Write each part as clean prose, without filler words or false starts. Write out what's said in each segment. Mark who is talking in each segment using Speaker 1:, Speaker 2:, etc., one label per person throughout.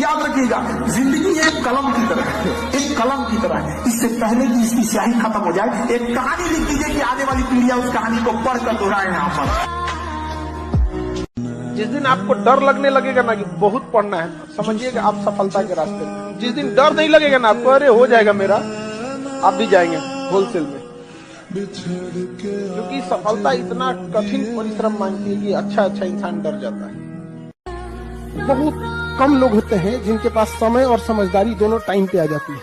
Speaker 1: याद रखिएगा, जिंदगी एक कलम की तरह है, एक कलम की तरह है। इससे पहले कि इसकी स्याही खत्म हो जाए, एक कहानी लिख दीजिए कि आने वाली पीढ़ियां उस कहानी को पढ़कर दोहराए यहाँ पर।
Speaker 2: जिस दिन आपको डर लगने लगेगा ना कि बहुत पढ़ना है, समझिएगा आप सफलता के रास्ते में। जिस दिन डर नहीं लगेगा ना आपको, अरे हो जाएगा मेरा, आप भी जाएंगे होलसेल में। क्योंकि सफलता इतना कठिन परिश्रम मांगती है कि अच्छा इंसान डर जाता है। बहुत कम लोग होते हैं जिनके पास समय और समझदारी दोनों टाइम पे आ जाती है,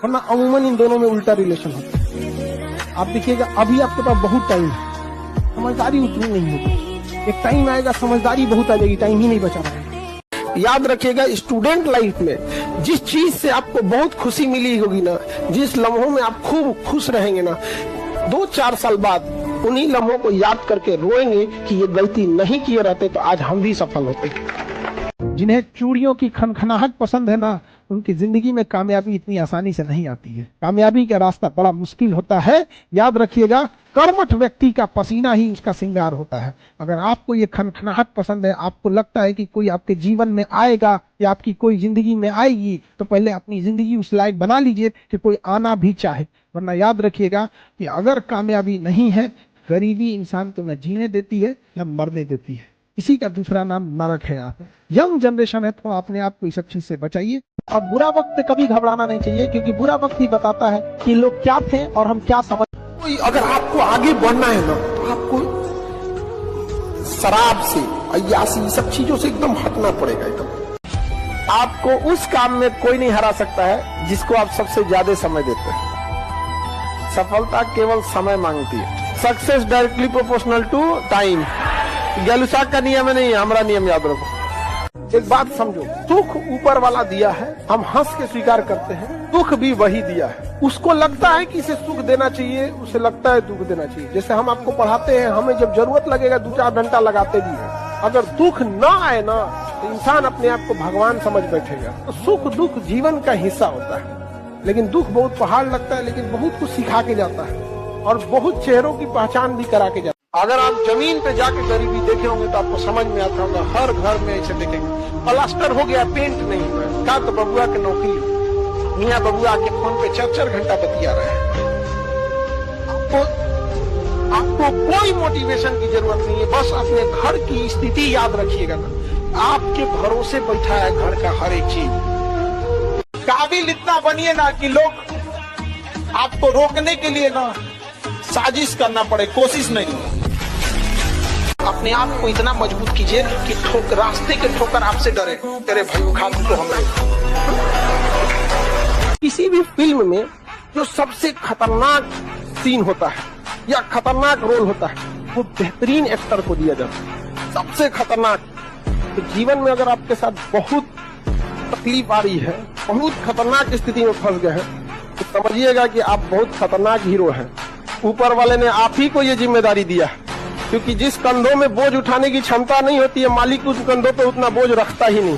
Speaker 2: वरना अमूमन इन दोनों में उल्टा रिलेशन होता है। आप देखिएगा अभी आपके पास बहुत टाइम है, समझदारी उतनी नहीं होगी। एक टाइम आएगा समझदारी बहुत आ जाएगी, टाइम ही नहीं बचा पाएगा। याद रखिएगा, स्टूडेंट लाइफ में जिस चीज से आपको बहुत खुशी मिली होगी ना, जिस लम्हों में आप खूब खुश रहेंगे ना, 2-4 साल बाद उन्हीं लम्हों को याद करके रोएंगे कि ये गलती नहीं किए रहते तो आज हम भी सफल होते। जिन्हें चूड़ियों की खनखनाहट पसंद है ना, उनकी जिंदगी में कामयाबी इतनी आसानी से नहीं आती है। कामयाबी का रास्ता बड़ा मुश्किल होता है। याद रखिएगा, कर्मठ व्यक्ति का पसीना ही उसका श्रृंगार होता है। अगर आपको ये खनखनाहट पसंद है, आपको लगता है कि कोई आपके जीवन में आएगा या आपकी कोई जिंदगी में आएगी, तो पहले अपनी जिंदगी उस लायक बना लीजिए कि कोई आना भी चाहे। वरना याद रखिएगा कि अगर कामयाबी नहीं है, गरीबी इंसान को न जीने देती है न मरने देती है। इसी का दूसरा नाम नरक है। आप यंग जनरेशन है तो अपने आप को इस चीज से बचाइए। और बुरा वक्त कभी घबराना नहीं चाहिए, क्योंकि बुरा वक्त ही बताता है कि लोग क्या थे और हम क्या समझ। अगर आपको आगे बढ़ना है ना, तो आपको शराब से, अय्यासी, सब चीजों से एकदम हटना पड़ेगा। एकदम आपको उस काम में कोई नहीं हरा सकता है जिसको आप सबसे ज्यादा समय देते हैं। सफलता केवल समय मांगती है। Success directly proportional to time. Gay Lussac का नियम नहीं है, हमारा नियम याद रखो। एक बात समझो, दुख ऊपर वाला दिया है, हम हंस के स्वीकार करते हैं। दुख भी वही दिया है। उसको लगता है कि इसे सुख देना चाहिए, उसे लगता है दुख देना चाहिए। जैसे हम आपको पढ़ाते हैं, हमें जब जरूरत लगेगा 2-4 घंटा लगाते भी है। अगर दुख ना आए ना, तो इंसान अपने आप को भगवान समझ बैठेगा। तो सुख दुख जीवन का हिस्सा होता है। लेकिन दुख बहुत पहाड़ लगता है, लेकिन बहुत कुछ सिखा के जाता है और बहुत चेहरों की पहचान भी करा के जाता है। अगर आप जमीन पे जाके गरीबी देखे होंगे तो आपको समझ में आता होगा। हर घर में ऐसे देखेंगे, प्लास्टर हो गया, पेंट नहीं हुआ। क्या तो बबुआ की नौकरी, मियाँ बबुआ के फोन पे 4-4 घंटा बतिया रहे हैं। आपको कोई मोटिवेशन की जरूरत नहीं है, बस अपने घर की स्थिति याद रखिएगा ना। आपके भरोसे बैठा है घर का हर एक चीज। काबिल इतना बनिए ना कि लोग आपको रोकने के लिए ना साजिश करना पड़े, कोशिश नहीं। अपने आप को इतना मजबूत कीजिए कि रास्ते के ठोकर आपसे डरे, तेरे भाई उठा तो हमें। किसी भी फिल्म में जो सबसे खतरनाक सीन होता है या खतरनाक रोल होता है, वो बेहतरीन एक्टर को दिया जाता है, सबसे खतरनाक। तो जीवन में अगर आपके साथ बहुत तकलीफ आ रही है, बहुत खतरनाक स्थिति में फंस गए हैं, तो समझिएगा कि आप बहुत खतरनाक हीरो हैं। ऊपर वाले ने आप ही को ये जिम्मेदारी दिया है, क्योंकि जिस कंधों में बोझ उठाने की क्षमता नहीं होती है, मालिक उस कंधों पे उतना बोझ रखता ही नहीं।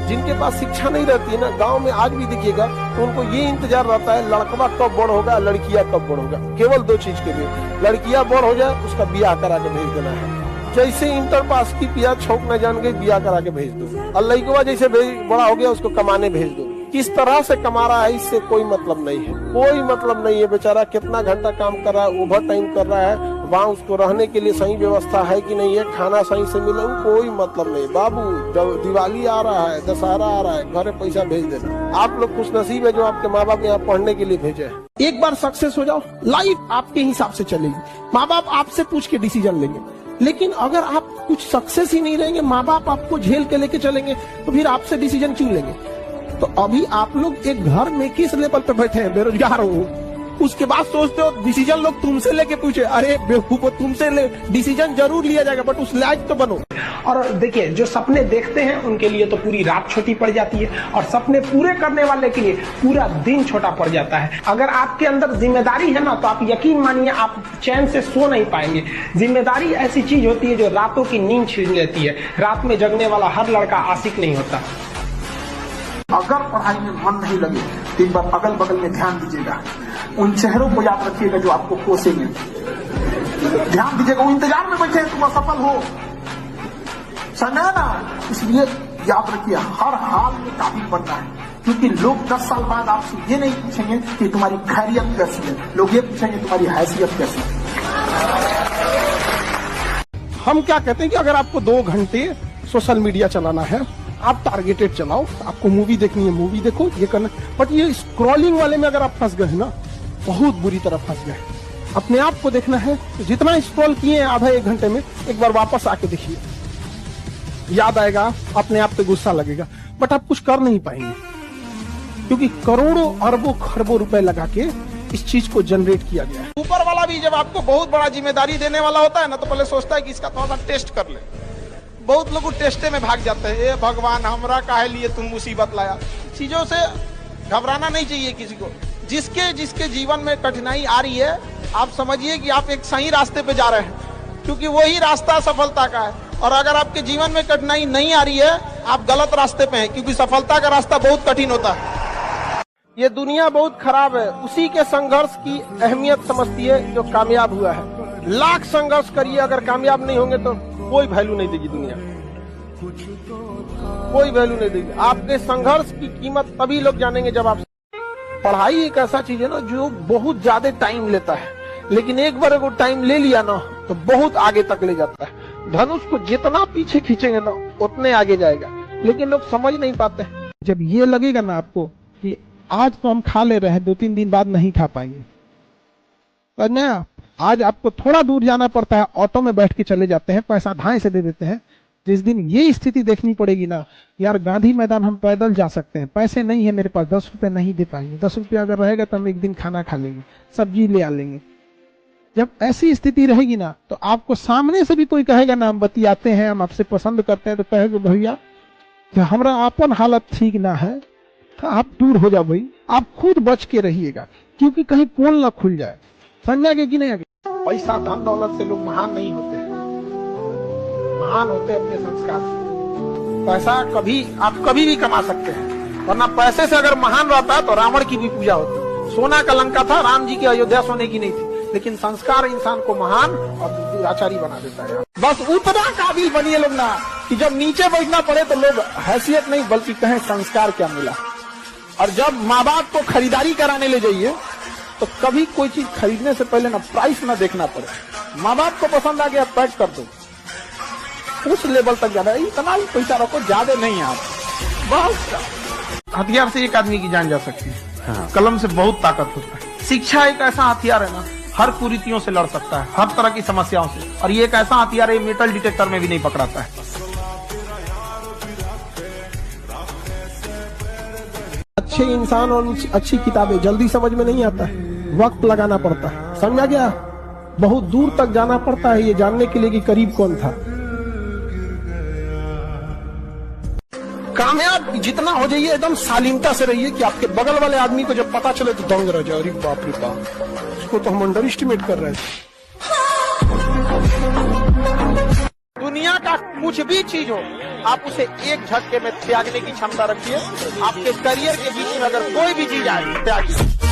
Speaker 2: जिनके पास शिक्षा नहीं रहती है ना, गांव में आज भी देखिएगा, तो उनको ये इंतजार रहता है लड़कवा कब बड़ होगा, लड़कियां कब बड़ होगा। केवल 2 चीज के लिए, लड़कियां बड़ हो जाए, उसका ब्याह करा के भेज देना है। जैसे इंटर पास की पिया छोक न जान गई, ब्याह करा के भेज दो। और लड़कवा जैसे बड़ा हो गया, उसको कमाने भेज दो। किस तरह से कमा रहा है इससे कोई मतलब नहीं है, कोई मतलब नहीं है। बेचारा कितना घंटा काम कर रहा है, ओवर टाइम कर रहा है, वहाँ उसको रहने के लिए सही व्यवस्था है कि नहीं है, खाना सही से मिले, कोई मतलब नहीं। बाबू, जब दिवाली आ रहा है, दशहरा आ रहा है, घर पैसा भेज देना। आप लोग खुश नसीब है जो आपके माँ बाप यहाँ पढ़ने के लिए भेजे हैं। एक बार सक्सेस हो जाओ, लाइफ आपके हिसाब से चलेगी। माँ बाप आपसे पूछ के डिसीजन लेंगे। लेकिन अगर आप कुछ सक्सेस ही नहीं रहेंगे, माँ बाप आपको झेल के लेके चलेंगे, तो फिर आपसे डिसीजन क्यों लेंगे। तो अभी आप लोग एक घर में किस लेवल पे बैठे हैं, बेरोजगार हो, उसके बाद सोचते हो डिसीजन लोग तुमसे लेके पूछे। अरे बेवकूफो, तुमसे डिसीजन जरूर लिया जाएगा, बट उस लायक तो बनो। और देखिए, जो सपने देखते हैं उनके लिए तो पूरी रात छोटी पड़ जाती है, और सपने पूरे करने वाले के लिए पूरा दिन छोटा पड़ जाता है। अगर आपके अंदर जिम्मेदारी है ना, तो आप यकीन मानिए आप चैन से सो नहीं पाएंगे। जिम्मेदारी ऐसी चीज होती है जो रातों की नींद छीन लेती है। रात में जगने वाला हर लड़का आशिक नहीं होता। अगर पढ़ाई में मन नहीं लगे तो एक बार अगल बगल में ध्यान दीजिएगा, उन चेहरों को याद रखिएगा जो आपको कोसेंगे। ध्यान दीजिएगा, वो इंतजार में बैठे हैं तुम असफल हो।
Speaker 1: समय ना। इसलिए याद रखिए, हर हाल में काबिल बनना है, क्योंकि लोग 10 साल बाद आपसे ये नहीं पूछेंगे कि तुम्हारी खैरियत कैसी है, लोग ये पूछेंगे तुम्हारी हैसियत कैसी है।
Speaker 2: हम क्या कहते हैं कि अगर आपको 2 घंटे सोशल मीडिया चलाना है, आप टारगेटेड चलाओ। आपको मूवी देखनी है, मूवी देखो, ये करना। बट ये स्क्रॉलिंग वाले में अगर आप फंस गए ना, बहुत बुरी तरह फंस गए। अपने आप को देखना है, जितना स्क्रॉल किए हैं आधा 1 घंटे में, एक बार वापस आके देखिए, याद आएगा, अपने आप पे गुस्सा लगेगा, बट आप कुछ कर नहीं पाएंगे, क्योंकि करोड़ों अरबों खरबों रुपए लगा के इस चीज को जनरेट किया गया है। ऊपर वाला भी जब आपको बहुत बड़ा जिम्मेदारी देने वाला होता है ना, तो पहले सोचता है कि इसका थोड़ा सा टेस्ट कर ले। बहुत लोग टेस्टे में भाग जाते हैं, ए भगवान हमरा काहे लिए तुम मुसीबत लाया। चीजों से घबराना नहीं चाहिए किसी को। जिसके जिसके जीवन में कठिनाई आ रही है, आप समझिए कि आप एक सही रास्ते पे जा रहे हैं, क्योंकि वही रास्ता सफलता का है। और अगर आपके जीवन में कठिनाई नहीं आ रही है, आप गलत रास्ते पे हैं, क्योंकि सफलता का रास्ता बहुत कठिन होता है। ये दुनिया बहुत खराब है, उसी के संघर्ष की अहमियत समझती है जो कामयाब हुआ है। लाख संघर्ष करिए, अगर कामयाब नहीं होंगे तो कोई वैल्यू नहीं देगी दुनिया, कोई वैल्यू नहीं देगी। आपके संघर्ष की कीमत तभी लोग जानेंगे जब आप। पढ़ाई एक ऐसा चीज है ना जो बहुत ज्यादा टाइम लेता है, लेकिन एक बार अगर टाइम ले लिया ना तो बहुत आगे तक ले जाता है। धनुष को जितना पीछे खींचेंगे ना उतने आगे जाएगा, लेकिन लोग समझ नहीं पाते।
Speaker 3: जब ये लगेगा ना आपको कि आज तो हम खा ले रहे हैं, 2-3 दिन बाद नहीं खा पाएंगे, तो ना आज आपको थोड़ा दूर जाना पड़ता है, ऑटो में बैठ के चले जाते हैं, पैसा धाए से दे देते हैं। जिस दिन ये स्थिति देखनी पड़ेगी ना, यार गांधी मैदान हम पैदल जा सकते हैं, पैसे नहीं है मेरे पास, 10 रुपए नहीं दे पाएंगे, 10 रुपये अगर रहेगा तो हम एक दिन खाना खा लेंगे, सब्जी ले आ लेंगे। जब ऐसी स्थिति रहेगी ना, तो आपको सामने से भी कोई कहेगा ना हम बतियाते हैं, हम आपसे पसंद करते हैं, तो कहेगा भैया कि हमारा अपन हालत ठीक ना है, तो आप दूर हो जाओ भाई, आप खुद बच के रहिएगा, क्योंकि कहीं पोल ना खुल जाए। समझ गए कि नहीं? आगे
Speaker 2: पैसा धन दौलत से लोग महान नहीं होते, महान होते अपने संस्कार से। पैसा आप कभी भी कमा सकते हैं, वरना पैसे से अगर महान रहता तो रावण की भी पूजा होती। सोना का लंका था, राम जी की अयोध्या सोने की नहीं थी, लेकिन संस्कार इंसान को महान और दुराचारी बना देता है। बस उतना काबिल बनिए लोग ना कि जब नीचे बैठना पड़े तो लोग हैसियत नहीं बल्कि कहें संस्कार क्या मिला। और जब माँ बाप को खरीदारी कराने ले जाइए तो कभी कोई चीज खरीदने से पहले ना प्राइस ना देखना पड़े। माँ बाप को पसंद आ गया पैक कर दो, उस लेवल तक जाना, इतना ही पैसा रखो, ज्यादा नहीं आप। बस हथियार से एक आदमी की जान जा सकती है, हाँ। कलम से बहुत ताकत होता है। शिक्षा एक ऐसा हथियार है ना, हर कुरीतियों से लड़ सकता है, हर तरह की समस्याओं से। और ये एक ऐसा हथियार है, मेटल डिटेक्टर में भी नहीं पकड़ाता है। अच्छे इंसान और अच्छी किताबें जल्दी समझ में नहीं आता है, वक्त लगाना पड़ता है। समझा गया? बहुत दूर तक जाना पड़ता है ये जानने के लिए कि करीब कौन था। कामयाब जितना हो जाइए एकदम शालीनता से रहिए कि आपके बगल वाले आदमी को जब पता चले तो दंग रह जाए, अरे बाप रे बाप, उसको तो हम अंडर एस्टिमेट कर रहे थे। दुनिया का कुछ भी चीज हो, आप उसे एक झटके में त्यागने की क्षमता रखिए। आपके करियर के बीच में अगर कोई भी चीज आए, त्यागिए।